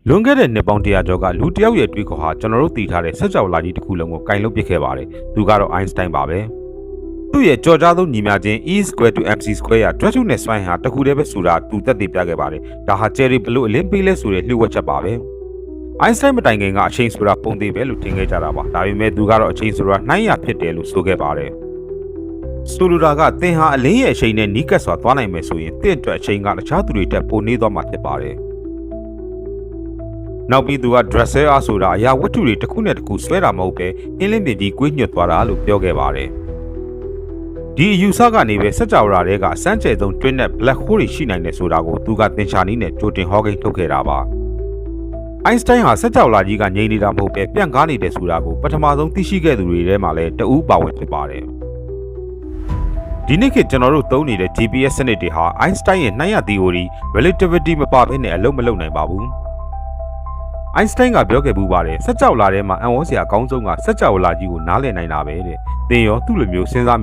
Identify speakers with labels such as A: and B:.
A: လွန်ခဲ့တဲ့နှစ်ပေါင်း100ကျော်ကလူတစ်ယောက်ရဲ့တွေးခေါ်ဟာကျွန်တော်တို့သိထားတဲ့စက်ကြောလာကြီးတစ်ခုလုံးကိုကင်လို့ပစ်ခဲ့ပါတယ်သူကတော့ Einstein ပါပဲသူ့ရဲ့ကြော်ကြားဆုံးညီမချင်း E square to mc square ရ drag နဲ့ swine ဟာတခုတည်းပဲဆိုတာသူသက်သေပြခဲ့ပါတယ်ဒါဟာ cherry ဘလို့အလင်းပေးလဲဆိုတဲ့လှုပ်ဝက်ချက်ပါပဲ Einstein မတိုင်ခင်ကအချိန်ဆိုတာပုံသေးပဲလို့ထင်ခဲ့ကြတာပါဒါပေမဲ့သူကတော့အချိန်ဆိုတာနှိုင်းရဖြစ်တယ်လို့ဆိုခဲ့ပါတယ်ဆိုလိုတာကသင်ဟာအလင်းရဲ့အချိန်နဲ့နီးကပ်စွာသွားနိုင်မယ်ဆိုရင်တင့်အတွက်အချိန်ကတခြားသူတွေတက်ပိုနေသွားမှာဖြစ်ပါတယ်နောက်ပြီးသူက dresser ဆိုတာအရာဝတ္ထုတွေတစ်ခုနဲ့တစ်ခုဆွဲတာမဟုတ်ပဲအင်းလင်းပင်ကြီးကွေးညွတ်သွားတာလို့ပြောခဲ့ပါတယ်ဒီအယူဆကနေပဲစัจ java တွေကအစမ်းကျဲဆုံးတွင်းတဲ့ black hole တွေရှိနိုင်တယ်ဆိုတာကိုသူကသင်္ချာနည်းနဲ့ကြိုတင်ဟောကိန်းထုတ်ခဲ့တာပါ Einstein ဟာစัจ java ကြီးကငြိမ်နေတာမဟုတ်ပဲပြန့်ကားနေတယ်ဆိုတာကိုပထမဆုံးသိရှိခဲ့သူတွေထဲမှာလည်းတဦးပါဝင်ဖြစ်ပါတယ်ဒီနေ့ခေတ်ကျွန်တော်တို့သုံးနေတဲ့ GPS စနစ်တွေဟာ Einstein ရဲ့နှိုင်းရ theory relativity မပါဘဲနဲ့အလုံးမလုံးနိုင်ပါဘူးEinstein ကပြောခဲ့ပူပါတယ်စัจ java ထဲမှာအံ့ဩစရာအကောင်းဆုံးကစัจ java ကြီးကိုနားလည်နိုင်တာပဲတဲ့သင်ရောသူ့လိုမျိုးစဉ်းစားမိ